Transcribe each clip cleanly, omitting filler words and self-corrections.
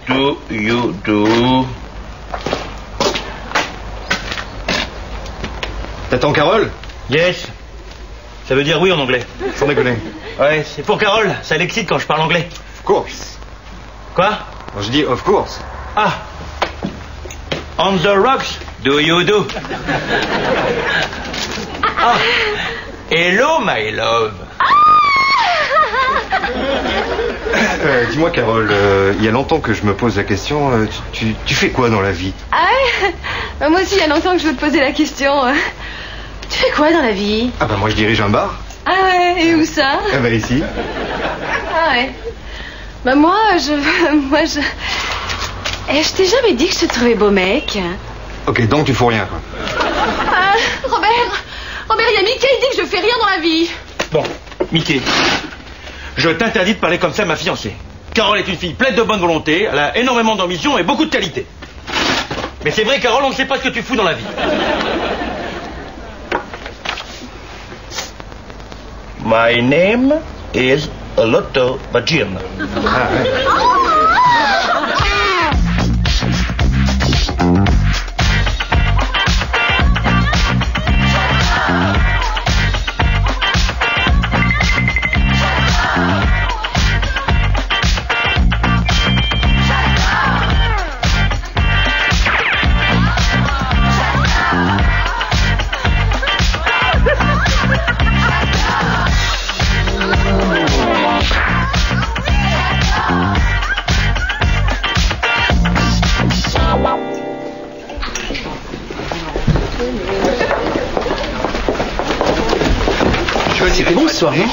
do you do? T'attends Carole? Yes. Ça veut dire oui en anglais. Sans déconner. Ouais, c'est pour Carole. Ça l'excite quand je parle anglais. Of course. Quoi? Non, je dis of course. Ah. On the rocks, do you do? Ah. Hello, my love. Dis-moi Carole, il y a longtemps que je me pose la question, tu fais quoi dans la vie? Ah ouais? Moi aussi il y a longtemps que je veux te poser la question. Tu fais quoi dans la vie? Ah bah moi je dirige un bar. Ah ouais, et où ça? Ah bah ici. Ah ouais. Bah moi je... je t'ai jamais dit que je te trouvais beau mec. Ok, donc tu fous rien quoi. Robert, il y a Mickey, il dit que je fais rien dans la vie. Bon, Mickey, je t'interdis de parler comme ça à ma fiancée. Carole est une fille pleine de bonne volonté, elle a énormément d'ambition et beaucoup de qualité. Mais c'est vrai, Carole, on ne sait pas ce que tu fous dans la vie. My name is Lotto Bajin. Ah ouais. C'était bon ce soir, non?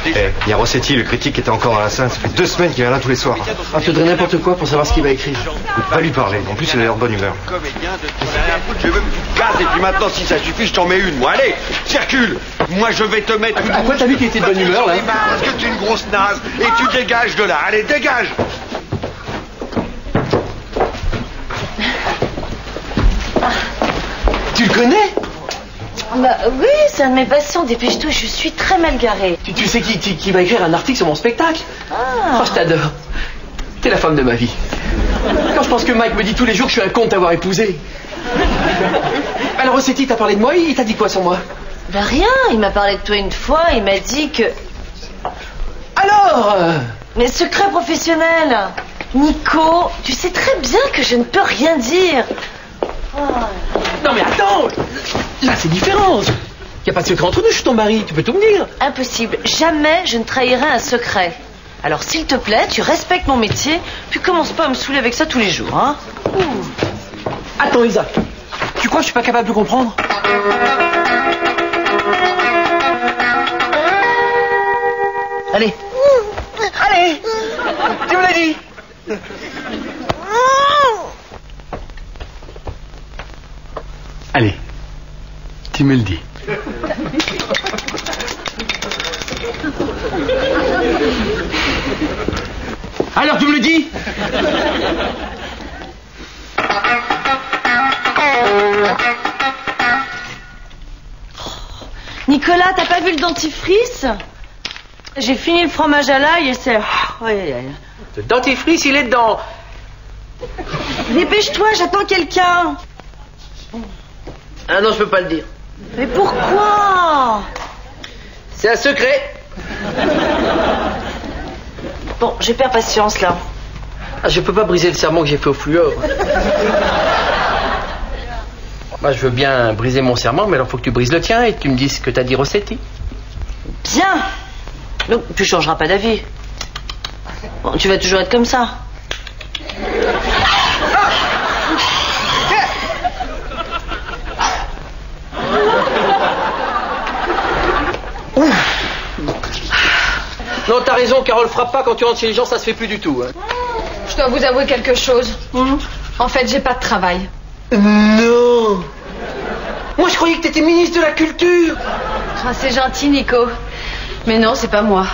Il y a Rossetti, le critique, qui était encore dans la salle. Ça fait 2 semaines qu'il vient là tous les soirs. Ah, tu voudrais n'importe quoi pour savoir ce qu'il va écrire. Pas lui parler. En plus, il a l'air de bonne humeur. Je veux une case et puis maintenant, si ça suffit, je t'en mets une. Moi, allez, circule. Moi, je vais te mettre une... À quoi t'as vu qu'il était de bonne humeur, là? Parce que tu es une grosse naze et tu dégages de là. Allez, dégage. Tu le connais? Bah oui, c'est un de mes patients, dépêche-toi, je suis très mal garée. Tu sais qui va écrire un article sur mon spectacle? Ah. Oh, je t'adore. T'es la femme de ma vie. Quand je pense que Mike me dit tous les jours que je suis un con de t'avoir épousé. Alors Rossetti t'a parlé de moi, il t'a dit quoi sur moi? Bah rien, il m'a parlé de toi une fois, il m'a dit que... Alors Mais secret professionnel. Nico, tu sais très bien que je ne peux rien dire. Oh. Non mais attends. Là c'est différent. Y a pas de secret entre nous, je suis ton mari, tu peux tout me dire. Impossible, jamais je ne trahirai un secret. Alors s'il te plaît, tu respectes mon métier, puis commence pas à me saouler avec ça tous les jours, hein. Attends Isa, tu crois que je suis pas capable de comprendre? Allez. Allez. Tu me l'as dit. Allez. Tu me le dis. Alors tu me le dis? Nicolas, t'as pas vu le dentifrice? J'ai fini le fromage à l'ail et c'est... Le dentifrice, il est dedans. Dépêche-toi, j'attends quelqu'un. Ah non, je peux pas le dire. Mais pourquoi? C'est un secret. Bon, j'ai perdu patience là. Ah, je peux pas briser le serment que j'ai fait au fluor. Moi, je veux bien briser mon serment, mais alors faut que tu brises le tien et que tu me dises ce que t'as dit Rossetti. Bien. Donc, tu changeras pas d'avis. Bon, tu vas toujours être comme ça. Non, t'as raison, Carole, frappe pas quand tu rentres chez les gens, ça se fait plus du tout. Hein. Je dois vous avouer quelque chose. En fait, j'ai pas de travail. Non. Moi, je croyais que t'étais ministre de la Culture. Ah, c'est gentil, Nico. Mais non, c'est pas moi.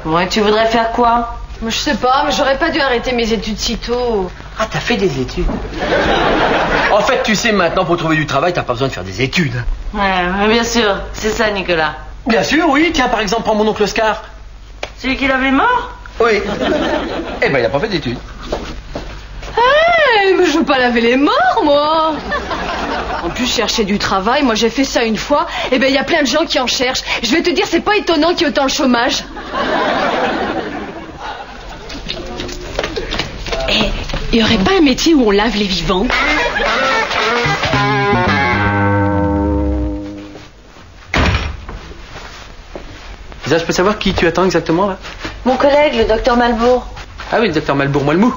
Ouais, tu voudrais faire quoi? Moi, je sais pas, mais j'aurais pas dû arrêter mes études si tôt. Ah, t'as fait des études. En fait, tu sais, maintenant, pour trouver du travail, t'as pas besoin de faire des études. Ouais, bien sûr. C'est ça, Nicolas. Bien sûr, oui. Tiens, par exemple, prends mon oncle Oscar. Celui qui l'avait mort? Oui. Eh ben, il a pas fait d'études. Mais je veux pas laver les morts, moi. En plus, chercher du travail, moi j'ai fait ça une fois. Eh ben, il y a plein de gens qui en cherchent. Je vais te dire, c'est pas étonnant qu'il y ait autant le chômage. Il y aurait pas un métier où on lave les vivants? Lisa, je peux savoir qui tu attends exactement, là? Mon collègue, le docteur Malbourg. Ah oui, le docteur Malbourg, moi le mou.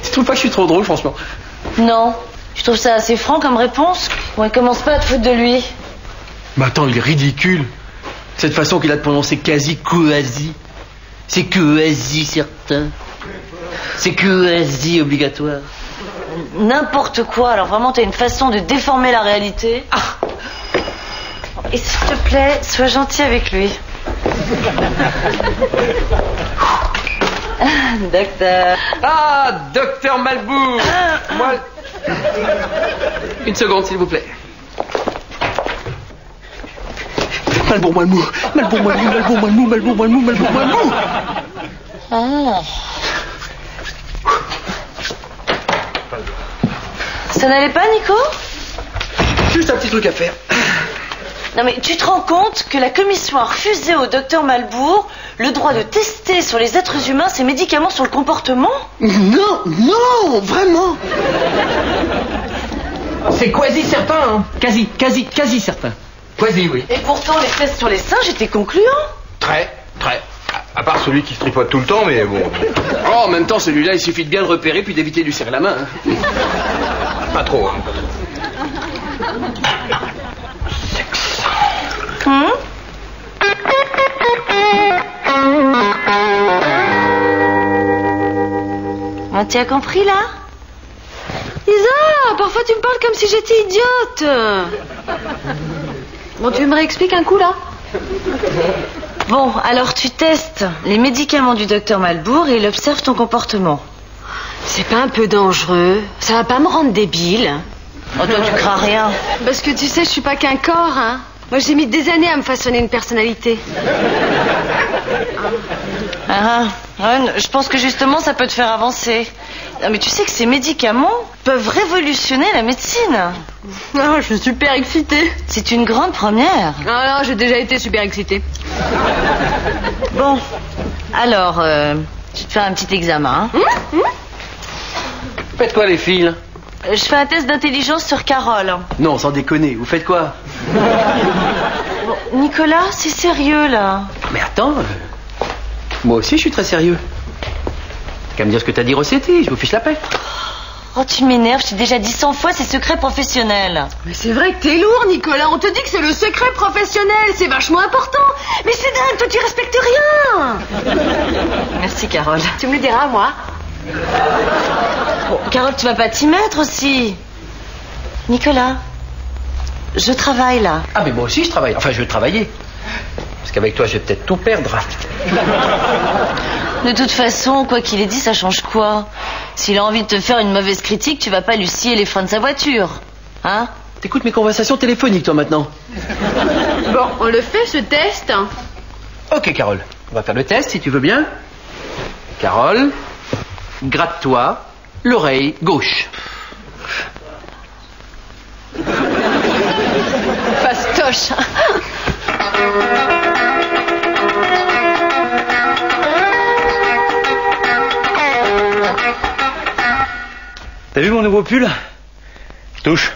Tu trouves pas que je suis trop drôle, franchement? Non. Je trouve ça assez franc comme réponse. Bon, il commence pas à te foutre de lui. Mais attends, il est ridicule. Cette façon qu'il a de prononcer quasi. C'est quasi certain. C'est quasi obligatoire. N'importe quoi. Alors vraiment, t'as une façon de déformer la réalité. Et s'il te plaît, sois gentil avec lui. Docteur. Ah, docteur Malbourg. Moi... Une seconde, s'il vous plaît. Malbourg, moi le mou. Malbourg, moi le mou, Malbourg, moi le mou, Malbourg, moi le mou, Malbourg, moi le mou. Ah. Ça n'allait pas, Nico? Juste un petit truc à faire. Non mais tu te rends compte que la commission a refusé au docteur Malbourg le droit de tester sur les êtres humains ces médicaments sur le comportement? Non, vraiment. C'est quasi certain, hein. Quasi certain. Quasi, oui. Et pourtant les tests sur les singes étaient concluants. Très. À part celui qui se tripote tout le temps, mais bon. Oh, en même temps, celui-là, il suffit de bien le repérer puis d'éviter de lui serrer la main. Hein. Pas trop, hein. Oh, tu as compris là? Isa, parfois tu me parles comme si j'étais idiote. Bon, tu me réexpliques un coup là? Bon, alors tu testes les médicaments du docteur Malbourg et il observe ton comportement. C'est pas un peu dangereux? Ça va pas me rendre débile? Oh, toi tu crains rien. Parce que tu sais, je suis pas qu'un corps, hein. Moi j'ai mis des années à me façonner une personnalité. Je pense que justement ça peut te faire avancer. Non, mais tu sais que ces médicaments peuvent révolutionner la médecine. Oh, je suis super excitée. C'est une grande première. Non, j'ai déjà été super excitée. Bon, alors, je vais te faire un petit examen. Faites quoi, les filles, là? Je fais un test d'intelligence sur Carole. Non, sans déconner, vous faites quoi? Bon, Nicolas, c'est sérieux, là. Mais attends, moi aussi je suis très sérieux. Qu'à me dire ce que t'as dit, Rossetti, je vous fiche la paix. Oh, tu m'énerves, je t'ai déjà dit 100 fois, c'est secret professionnel. Mais c'est vrai que t'es lourd, Nicolas. On te dit que c'est le secret professionnel. C'est vachement important. Mais c'est dingue, toi tu respectes rien. Merci, Carole. Tu me le diras, moi. Bon, Carole, tu vas pas t'y mettre aussi. Nicolas, je travaille là. Ah, mais moi aussi je travaille. Enfin, je vais travailler. Parce qu'avec toi, je vais peut-être tout perdre. De toute façon, quoi qu'il ait dit, ça change quoi? S'il a envie de te faire une mauvaise critique, tu vas pas lui scier les freins de sa voiture. Hein? T'écoutes mes conversations téléphoniques, toi, maintenant. Bon, on le fait, ce test. Ok, Carole. On va faire le test, si tu veux bien. Carole, gratte-toi l'oreille gauche. Fastoche. T'as vu mon nouveau pull? Touche.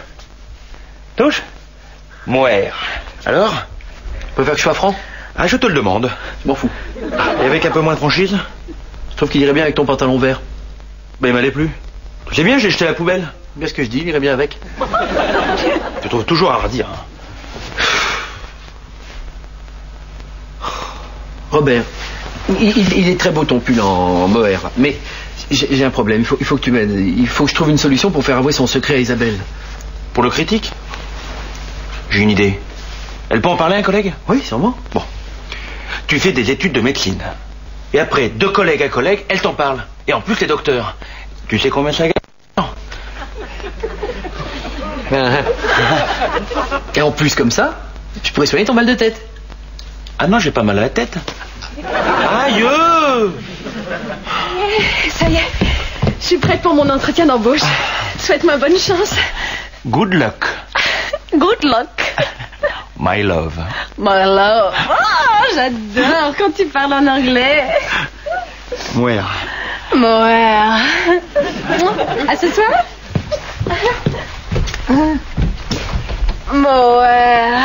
Moire. Alors? Peut faire que je sois franc? Ah, je te le demande. Je m'en fous. Et avec un peu moins de franchise? Je trouve qu'il irait bien avec ton pantalon vert. Ben, il m'allait plus. Tu sais bien, j'ai jeté à la poubelle. Bien ce que je dis, il irait bien avec. Tu trouves toujours à redire. Hein. Robert, il est très beau ton pull en mohair, mais j'ai un problème. Il faut que tu m'aides. Il faut que je trouve une solution pour faire avouer son secret à Isabelle. Pour le critique? J'ai une idée. Elle peut en parler à un collègue? Oui, sûrement. Bon. Tu fais des études de médecine. Et après, de collègue à collègue, elle t'en parle. Et en plus, t'es docteur. Tu sais combien ça gagne? Non. Et en plus, comme ça, je pourrais soigner ton mal de tête. Ah non, j'ai pas mal à la tête. Ah, Aïe! Ça y est, je suis prête pour mon entretien d'embauche. Souhaite-moi bonne chance. Good luck, Good luck. my love. My love. Oh, j'adore quand tu parles en anglais. Ouais. Moire. À ce soir. Moire.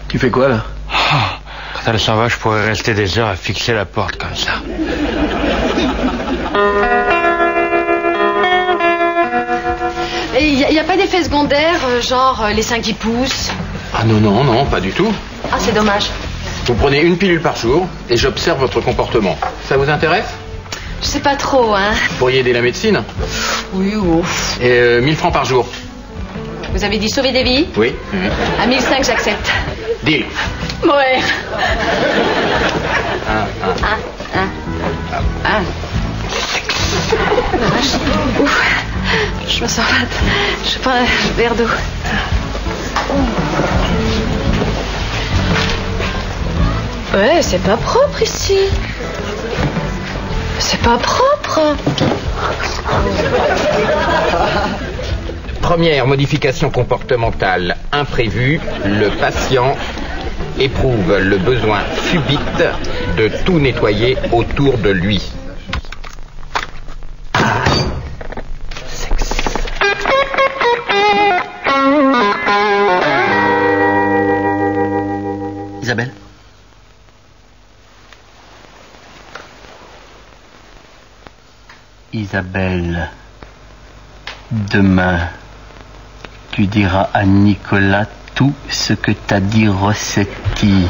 Tu fais quoi, là? Quand elle s'en va, je pourrais rester des heures à fixer la porte comme ça. Il n'y a pas d'effet secondaire, genre les seins qui poussent? Ah non, pas du tout. Ah, c'est dommage. Vous prenez une pilule par jour et j'observe votre comportement. Ça vous intéresse? Je sais pas trop, hein. Vous pourriez aider la médecine? Oui, ouf. Et 1000 francs par jour. Vous avez dit sauver des vies? Oui. À 1005, j'accepte. Deal. Ouais. Ouf. Je me sens malade. Je prends un verre d'eau. Ouais, c'est pas propre ici. C'est pas propre. Première modification comportementale imprévue, le patient éprouve le besoin subite de tout nettoyer autour de lui. Isabelle? Isabelle, demain, tu diras à Nicolas tout ce que t'as dit Rossetti.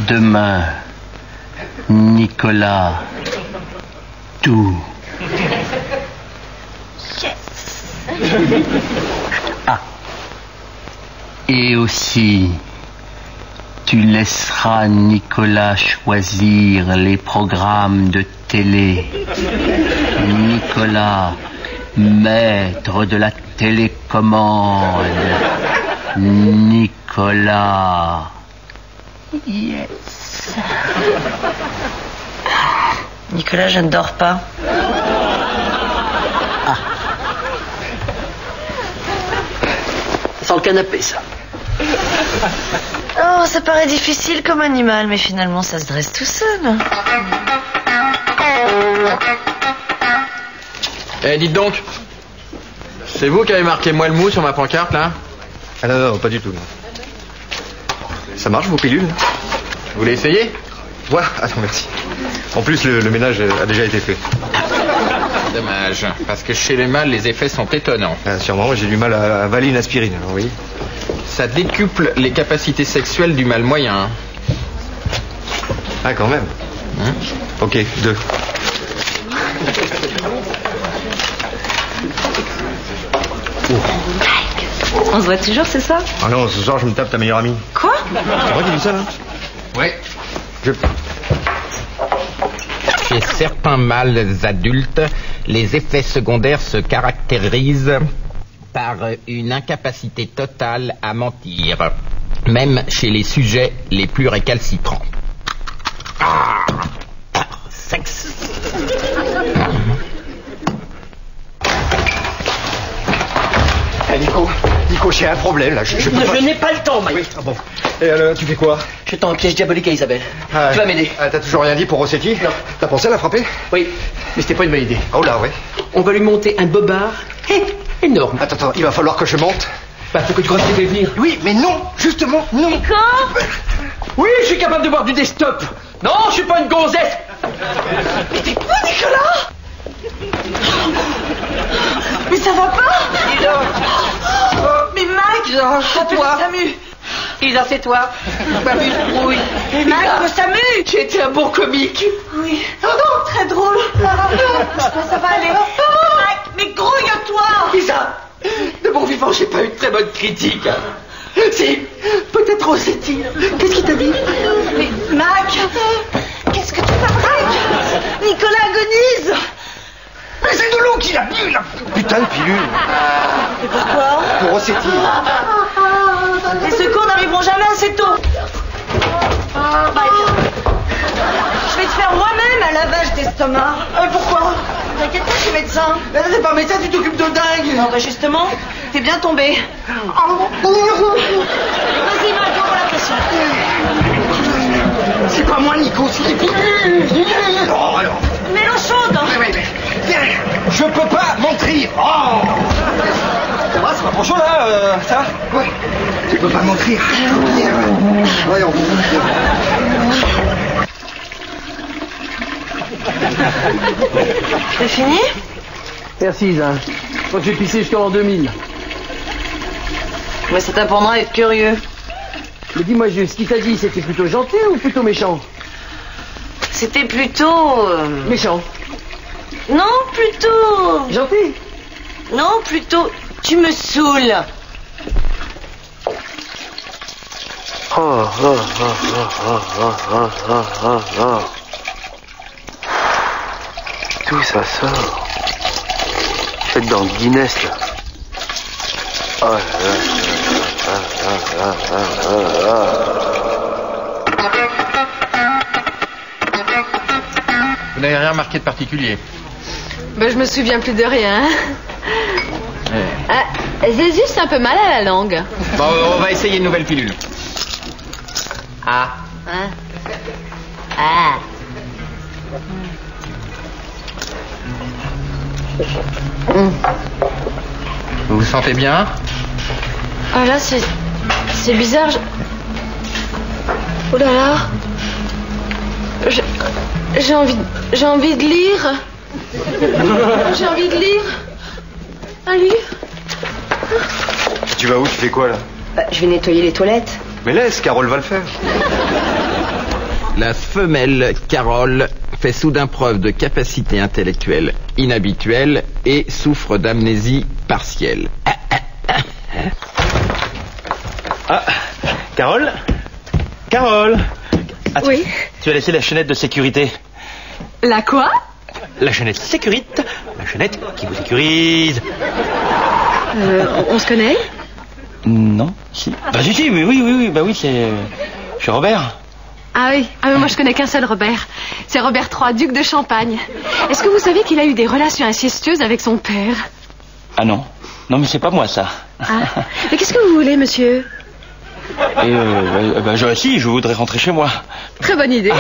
Demain, Nicolas, tout. Ah. Et aussi, tu laisseras Nicolas choisir les programmes de télé. Nicolas, maître de la télécommande. Nicolas. Yes. Nicolas, je ne dors pas. Ça sent le canapé, ça. Oh, ça paraît difficile comme animal, mais finalement, ça se dresse tout seul. Eh, dites donc, c'est vous qui avez marqué moi le mou sur ma pancarte, là? Ah non, pas du tout. Non. Ça marche, vos pilules? Vous voulez essayer? Ouais, attends, merci. En plus, le ménage a déjà été fait. Dommage, parce que chez les mâles, les effets sont étonnants. Ah, sûrement, j'ai du mal à avaler une aspirine, alors oui. Ça décuple les capacités sexuelles du mâle moyen. Ah, quand même. Ok, 2. On se voit toujours, c'est ça? Ah non, ce soir, je me tape ta meilleure amie. Quoi? C'est vrai qu'il dit ça, là? Oui. Chez certains mâles adultes, les effets secondaires se caractérisent par une incapacité totale à mentir, même chez les sujets les plus récalcitrants. Sexe. Nico, j'ai un problème, là. Je n'ai pas le temps, Mike. Oui, ah bon. Et alors, tu fais quoi? Je tends un piège diabolique à Isabelle. Ah, tu vas m'aider. Ah, t'as toujours rien dit pour Rossetti? Non. T'as pensé à la frapper? Oui, mais c'était pas une bonne idée. Oh là, ouais. On va lui monter un bobard énorme. Attends, il va falloir que je monte. Bah, faut que tu crois qu'il va venir. Oui, mais non, justement, non. Nico? Oui, je suis capable de boire du desktop. Non, je suis pas une gonzesse. Mais t'es fou, Nicolas? Mais ça va pas? Mais Mike, tais-toi. Samu. Isa, c'est toi. Babus, oui. Mais Mike, Samu. J'ai été un bon comique. Oui. Très drôle. Ça va aller. Mike, mais grouille-toi. Isa, de mon vivant, j'ai pas eu de très bonne critique. Si, peut-être Rossetti. Qu'est-ce qu'il t'a dit? Mais Mike, qu'est-ce que tu fais, Mike? Nicolas agonise. Mais c'est de l'eau qu'il a bu, la putain de pilule. Et pourquoi? Pour Rossetti. Les secours n'arriveront jamais assez tôt. Bah, je vais te faire moi-même un lavage d'estomac. Pourquoi? T'inquiète pas, je suis médecin. T'es pas médecin, tu t'occupes de dingue. Non, bah justement, t'es bien tombé. Vas-y, Marco, pour la pression. C'est pas moi, Nico, c'est les pilules. Oh, alors. Mets l'eau chaude. Je peux pas mentir. Oh. Ça va, c'est pas trop chaud là, ça? Ouais. Tu peux pas mentir. Voyons. C'est fini? Merci, Isa. Moi, je vais pisser jusqu'en l'an 2000. Mais ça t'apprendra à être curieux. Mais dis-moi juste, ce qu'il t'a dit, c'était plutôt gentil ou plutôt méchant? C'était plutôt... Méchant. Non, plutôt... Gentil. Non, plutôt... Tu me saoules. D'où ça sort? Peut-être dans le Guinness, là. Oh là là. Vous n'avez rien remarqué de particulier? Ben, je me souviens plus de rien. J'ai juste un peu mal à la langue. Bon, on va essayer une nouvelle pilule. Ah. Hein? Ah. Vous vous sentez bien? Ah là, c'est bizarre. Oh là là. J'ai envie de lire. J'ai envie de lire. Un livre. Tu vas où? Tu fais quoi, là? Je vais nettoyer les toilettes. Mais laisse, Carole va le faire. La femelle Carole fait soudain preuve de capacité intellectuelle inhabituelle et souffre d'amnésie partielle. Ah, Carole? Carole? Attends, Oui. Tu as laissé la chaînette de sécurité. La quoi? La chaînette sécurite. La chaînette qui vous sécurise. On se connaît? Non, si. Bah si, oui, bah oui, c'est Robert. Ah oui, mais moi je connais qu'un seul Robert. C'est Robert III, duc de Champagne. Est-ce que vous savez qu'il a eu des relations incestueuses avec son père? Ah non, mais c'est pas moi ça. Ah. Mais qu'est-ce que vous voulez, monsieur? Si, je voudrais rentrer chez moi. Très bonne idée.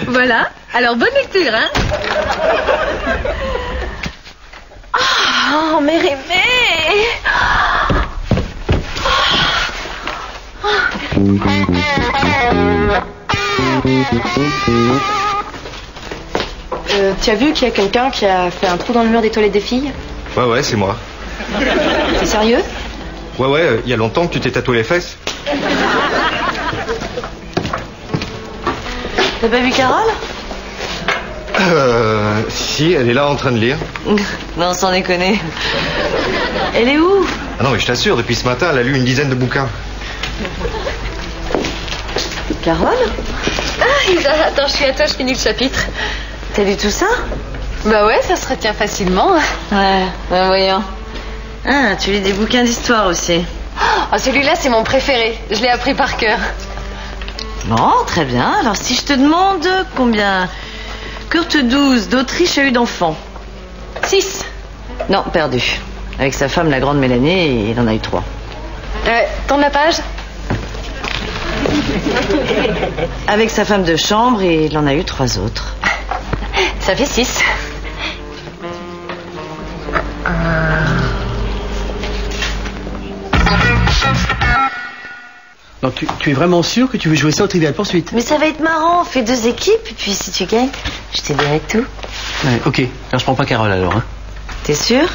Voilà, alors bonne lecture, hein. Oh, mais rêver. Tu as vu qu'il y a quelqu'un qui a fait un trou dans le mur des toilettes des filles? Ouais, c'est moi. T'es sérieux? Ouais, il y a longtemps que tu t'es tatoué les fesses. T'as pas vu Carole? Si, elle est là en train de lire. Non, sans déconner. Elle est où? Ah non, mais je t'assure, depuis ce matin, elle a lu une dizaine de bouquins. Carole? Ah, Isa, attends, je suis à toi, je finis le chapitre. T'as lu tout ça? Bah ouais, ça se retient facilement. Ouais, voyons. Ah, tu lis des bouquins d'histoire aussi. Oh, celui-là, c'est mon préféré. Je l'ai appris par cœur. Bon, très bien. Alors, si je te demande combien Kurt XII d'Autriche a eu d'enfants? 6. Non, perdu. Avec sa femme, la grande Mélanie, il en a eu 3. Tourne la page. Avec sa femme de chambre, il en a eu 3 autres. Ça fait 6. Donc tu es vraiment sûr que tu veux jouer ça au Trivial Poursuite? Mais ça va être marrant, on fait 2 équipes, et puis si tu gagnes, je te dirai tout. Ouais, ok. Alors je prends pas Carole alors, hein. T'es sûr?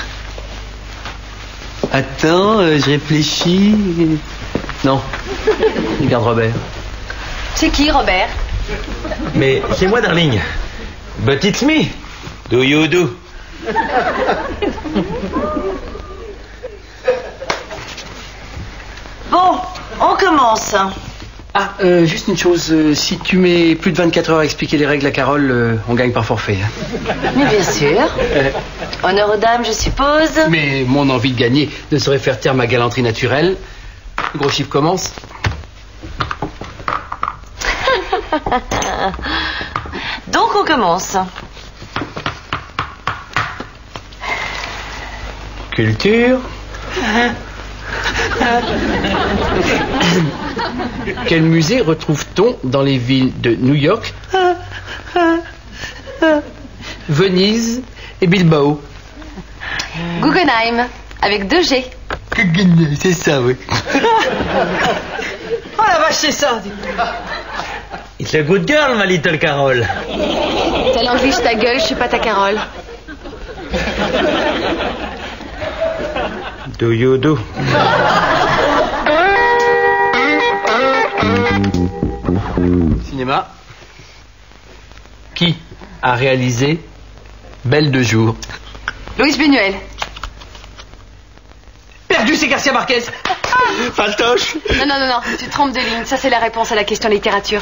Attends, je réfléchis. Non. Je garde Robert. C'est qui, Robert? Mais c'est moi, darling. But it's me. Do you do? Bon, on commence. Ah, juste une chose. Si tu mets plus de 24 heures à expliquer les règles à Carole, on gagne par forfait. Hein. Mais bien sûr. Honneur aux dames, je suppose. Mais mon envie de gagner ne saurait faire taire ma galanterie naturelle. Le gros chiffre commence. Donc on commence. Culture. Quel musée retrouve-t-on dans les villes de New York, Venise et Bilbao? Guggenheim, avec 2 G. C'est ça, oui. Oh la vache, c'est ça. It's a good girl, ma little Carole. T'as l'envie, ta gueule, je suis pas ta Carole. Do you do? Cinéma. Qui a réalisé Belle de jour? Louis Buñuel. Perdu, c'est Garcia Marquez. Faltoche. Non, tu te trompes de ligne. Ça, c'est la réponse à la question littérature.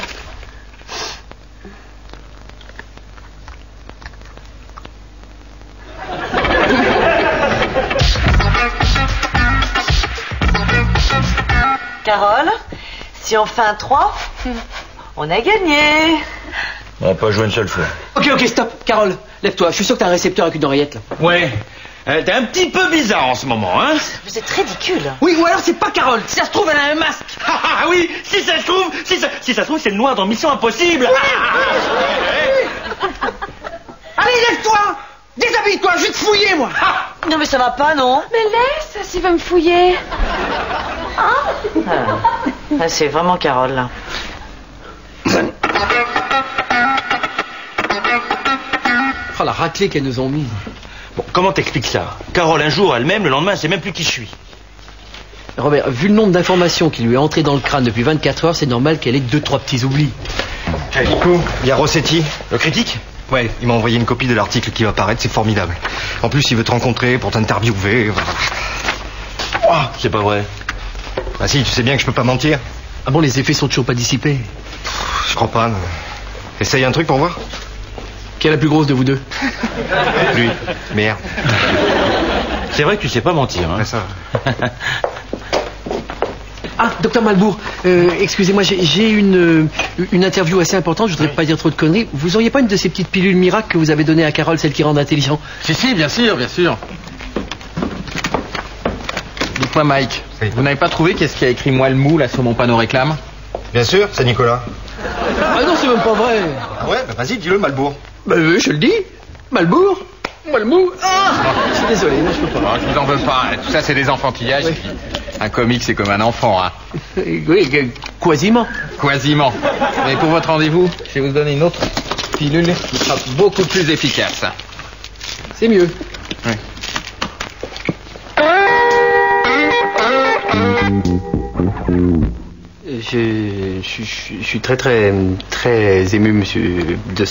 Carole, si on fait un 3, on a gagné. On va pas jouer une seule fois. Ok, stop. Carole, lève-toi. Je suis sûr que t'as un récepteur avec une oreillette, là. Ouais. T'es un petit peu bizarre en ce moment, hein? Vous êtes ridicule. Oui, ou alors c'est pas Carole. Si ça se trouve, elle a un masque. Ah oui, si ça se trouve, c'est le noir dans Mission Impossible. Allez, lève-toi. Déshabille-toi, je vais te fouiller, moi. Non mais ça va pas, non? Mais laisse, s'il veut me fouiller. Ah, c'est vraiment Carole, là. Oh, la raclée qu'elles nous ont mise. Bon, comment t'expliques ça? Carole, un jour, elle m'aime, le lendemain, elle sait même plus qui je suis. Robert, vu le nombre d'informations qui lui est entré dans le crâne depuis 24 heures, c'est normal qu'elle ait 2-3 petits oublis. Nico, il y a Rossetti. Le critique? Ouais, il m'a envoyé une copie de l'article qui va paraître, c'est formidable. En plus, il veut te rencontrer pour t'interviewer. Oh, c'est pas vrai. Ah si, tu sais bien que je peux pas mentir. Ah bon, les effets sont toujours pas dissipés? Je crois pas. Non. Essaye un truc pour voir. Qui est la plus grosse de vous deux? Lui. Merde. C'est vrai que tu sais pas mentir, hein? Ouais, ça. Ah, docteur Malbourg, excusez-moi, j'ai une interview assez importante, je voudrais pas dire trop de conneries. Vous auriez pas une de ces petites pilules miracles que vous avez données à Carole, celle qui rend intelligent? Si, bien sûr. Dites-moi, Mike, Oui. vous n'avez pas trouvé qu'est-ce qui a écrit moi le mou là sur mon panneau réclame? Bien sûr, c'est Nicolas. Ah non, c'est même pas vrai. Ah ouais, bah vas-y, dis-le, Malbourg. Bah oui, je le dis. Malbourg. Malbourg. Ah, je suis désolé, non, je peux pas. Non, je vous en veux pas, tout ça c'est des enfantillages. Oui. Et puis, un comique c'est comme un enfant, hein. Oui, quasiment. Quasiment. Mais pour votre rendez-vous, je vais vous donner une autre pilule qui sera beaucoup plus efficace. C'est mieux. Oui. Je suis très ému, monsieur, de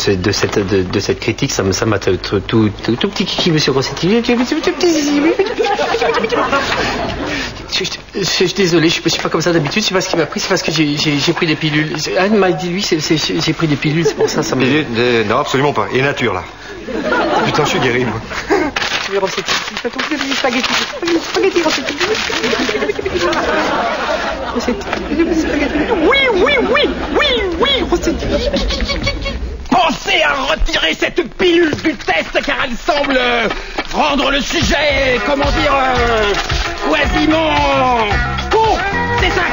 cette critique. Ça m'a tout petit kiki, monsieur Rossetti. Je suis désolé, je suis pas comme ça d'habitude. C'est parce qu'il m'a pris, c'est parce que j'ai pris des pilules. Anne m'a dit, lui, j'ai pris des pilules, c'est pour ça, ça me... Non, absolument pas. Et nature, là. Putain, je suis guéri, moi. Rossetti, spaghetti, Rossetti. Oui, Rossetti. Pensez à retirer cette pilule du test car elle semble rendre le sujet, comment dire, quasiment... Con, c'est ça.